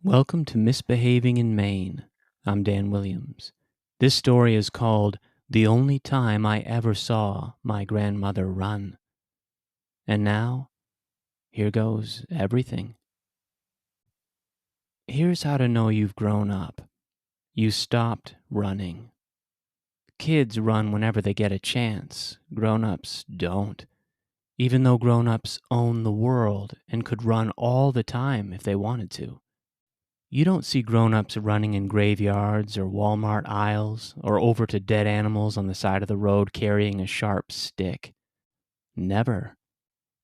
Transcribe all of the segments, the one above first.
Welcome to Misbehaving in Maine. I'm Dan Williams. This story is called The Only Time I Ever Saw My Grandmother Run. And now, here goes everything. Here's how to know you've grown up. You stopped running. Kids run whenever they get a chance. Grown-ups don't. Even though grown-ups own the world and could run all the time if they wanted to. You don't see grown-ups running in graveyards or Walmart aisles or over to dead animals on the side of the road carrying a sharp stick. Never.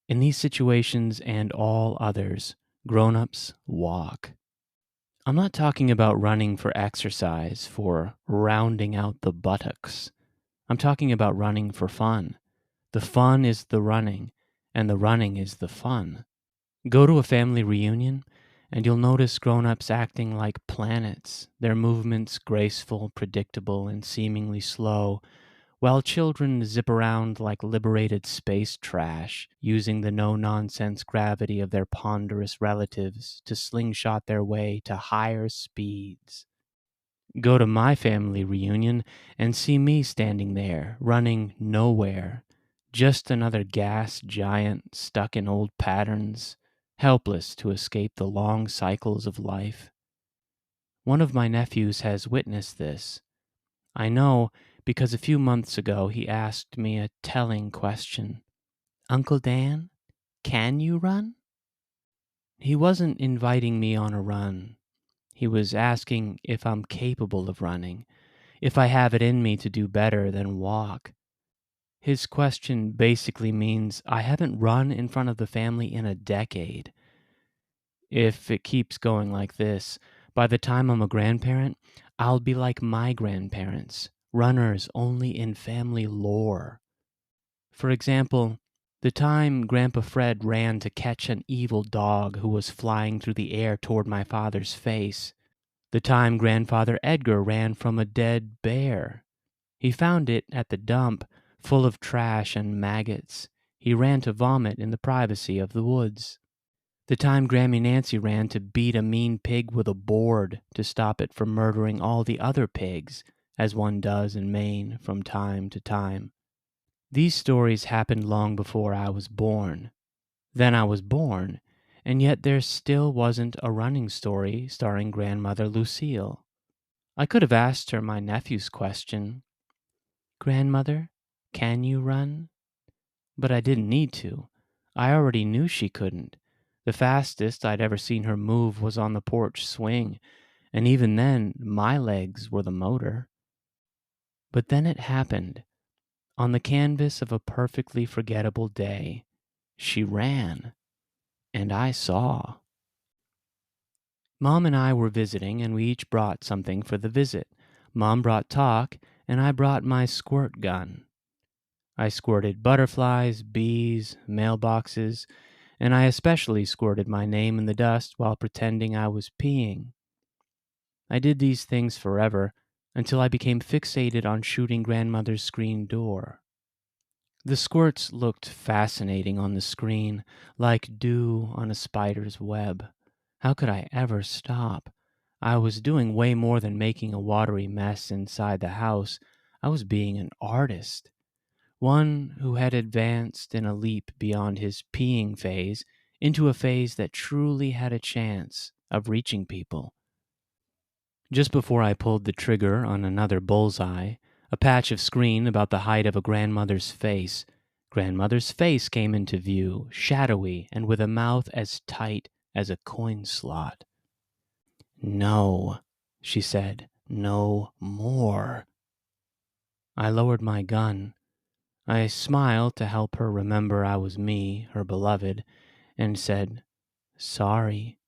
In these situations and all others, grown-ups walk. I'm not talking about running for exercise, for rounding out the buttocks. I'm talking about running for fun. The fun is the running, and the running is the fun. Go to a family reunion, and you'll notice grown-ups acting like planets, their movements graceful, predictable, and seemingly slow, while children zip around like liberated space trash, using the no-nonsense gravity of their ponderous relatives to slingshot their way to higher speeds. Go to my family reunion and see me standing there, running nowhere, just another gas giant stuck in old patterns, helpless to escape the long cycles of life. One of my nephews has witnessed this. I know because a few months ago he asked me a telling question. "Uncle Dan, can you run?" He wasn't inviting me on a run. He was asking if I'm capable of running, if I have it in me to do better than walk. His question basically means I haven't run in front of the family in a decade. If it keeps going like this, by the time I'm a grandparent, I'll be like my grandparents, runners only in family lore. For example, the time Grandpa Fred ran to catch an evil dog who was flying through the air toward my father's face. The time Grandfather Edgar ran from a dead bear. He found it at the dump, full of trash and maggots. He ran to vomit in the privacy of the woods. The time Grammy Nancy ran to beat a mean pig with a board to stop it from murdering all the other pigs, as one does in Maine from time to time. These stories happened long before I was born. Then I was born, and yet there still wasn't a running story starring Grandmother Lucille. I could have asked her my nephew's question, "Grandmother, can you run?" But I didn't need to. I already knew she couldn't. The fastest I'd ever seen her move was on the porch swing, and even then, my legs were the motor. But then it happened. On the canvas of a perfectly forgettable day, she ran, and I saw. Mom and I were visiting, and we each brought something for the visit. Mom brought talk, and I brought my squirt gun. I squirted butterflies, bees, mailboxes, and I especially squirted my name in the dust while pretending I was peeing. I did these things forever until I became fixated on shooting Grandmother's screen door. The squirts looked fascinating on the screen, like dew on a spider's web. How could I ever stop? I was doing way more than making a watery mess inside the house. I was being an artist. One who had advanced in a leap beyond his peeing phase into a phase that truly had a chance of reaching people. Just before I pulled the trigger on another bullseye, a patch of screen about the height of a grandmother's face, Grandmother's face came into view, shadowy and with a mouth as tight as a coin slot. "No," she said, "no more." I lowered my gun. I smiled to help her remember I was me, her beloved, and said, "Sorry."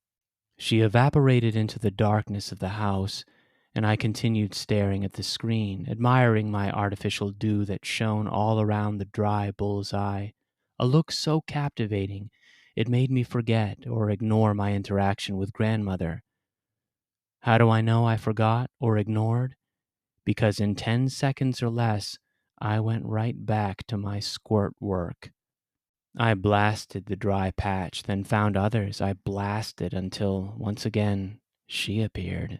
She evaporated into the darkness of the house, and I continued staring at the screen, admiring my artificial dew that shone all around the dry bullseye, a look so captivating it made me forget or ignore my interaction with Grandmother. How do I know I forgot or ignored? Because in 10 seconds or less, I went right back to my squirt work. I blasted the dry patch, then found others. I blasted until, once again, she appeared.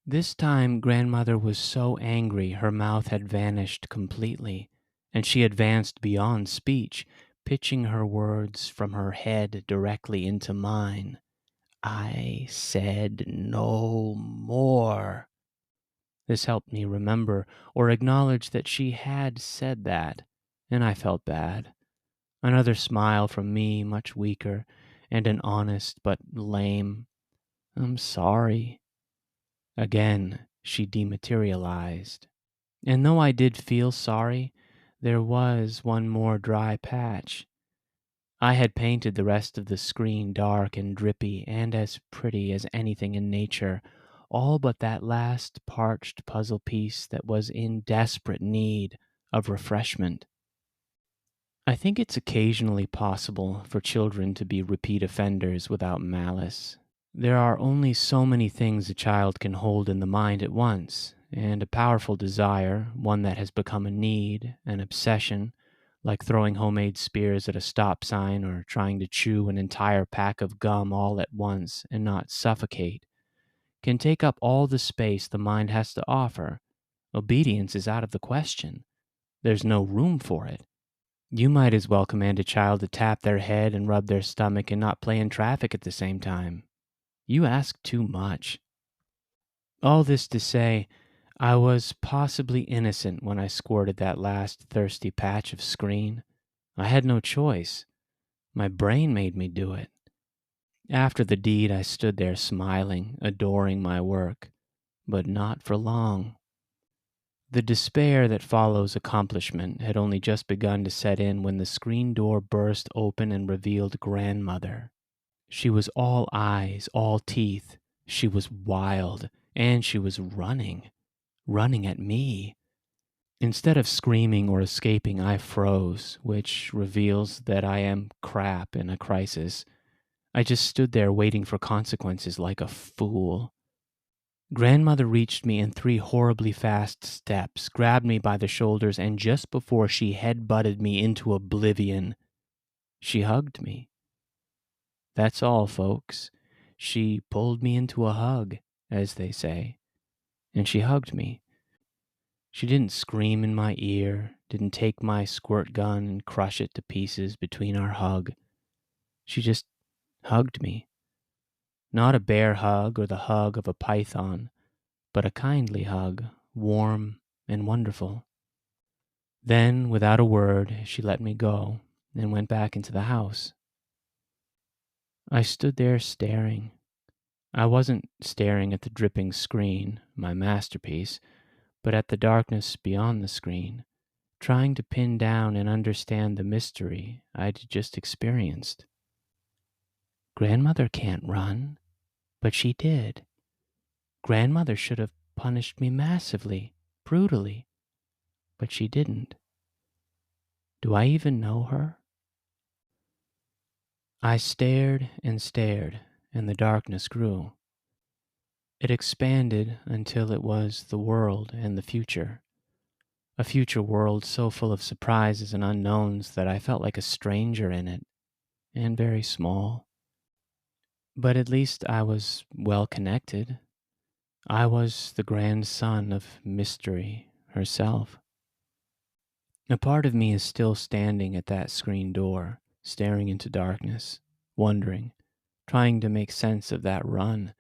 This time, grandmother was so angry her mouth had vanished completely, and she advanced beyond speech, pitching her words from her head directly into mine. I said no more. This helped me remember or acknowledge that she had said that, and I felt bad. Another smile from me, much weaker, and an honest but lame, "I'm sorry." Again, she dematerialized. And though I did feel sorry, there was one more dry patch. I had painted the rest of the screen dark and drippy and as pretty as anything in nature, all but that last parched puzzle piece that was in desperate need of refreshment. I think it's occasionally possible for children to be repeat offenders without malice. There are only so many things a child can hold in the mind at once, and a powerful desire, one that has become a need, an obsession, like throwing homemade spears at a stop sign or trying to chew an entire pack of gum all at once and not suffocate, can take up all the space the mind has to offer. Obedience is out of the question. There's no room for it. You might as well command a child to tap their head and rub their stomach and not play in traffic at the same time. You ask too much. All this to say, I was possibly innocent when I squirted that last thirsty patch of screen. I had no choice. My brain made me do it. After the deed, I stood there smiling, adoring my work, but not for long. The despair that follows accomplishment had only just begun to set in when the screen door burst open and revealed grandmother. She was all eyes, all teeth. She was wild, and she was running at me. Instead of screaming or escaping, I froze, which reveals that I am crap in a crisis. I just stood there waiting for consequences like a fool. Grandmother reached me in 3 horribly fast steps, grabbed me by the shoulders, and just before she head-butted me into oblivion, she hugged me. That's all, folks. She pulled me into a hug, as they say, and she hugged me. She didn't scream in my ear, didn't take my squirt gun and crush it to pieces between our hug. She just hugged me. Not a bear hug or the hug of a python, but a kindly hug, warm and wonderful. Then, without a word, she let me go and went back into the house. I stood there staring. I wasn't staring at the dripping screen, my masterpiece, but at the darkness beyond the screen, trying to pin down and understand the mystery I'd just experienced. Grandmother can't run, but she did. Grandmother should have punished me massively, brutally, but she didn't. Do I even know her? I stared, and the darkness grew. It expanded until it was the world and the future. A future world so full of surprises and unknowns that I felt like a stranger in it, and very small. But at least I was well connected. I was the grandson of Mystery herself. A part of me is still standing at that screen door, staring into darkness, wondering, trying to make sense of that run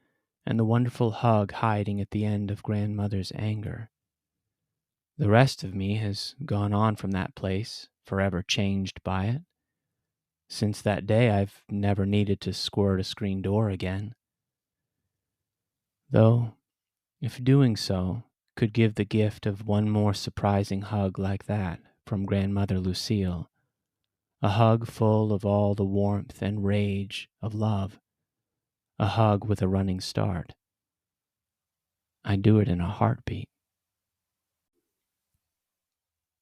and the wonderful hug hiding at the end of grandmother's anger. The rest of me has gone on from that place, forever changed by it. Since that day, I've never needed to squirt a screen door again. Though, if doing so could give the gift of one more surprising hug like that from Grandmother Lucille, a hug full of all the warmth and rage of love, a hug with a running start, I'd do it in a heartbeat.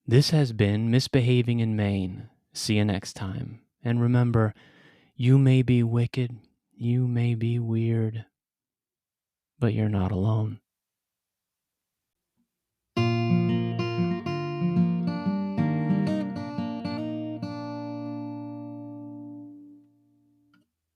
This has been Misbehaving in Maine. See you next time. And remember, you may be wicked, you may be weird, but you're not alone.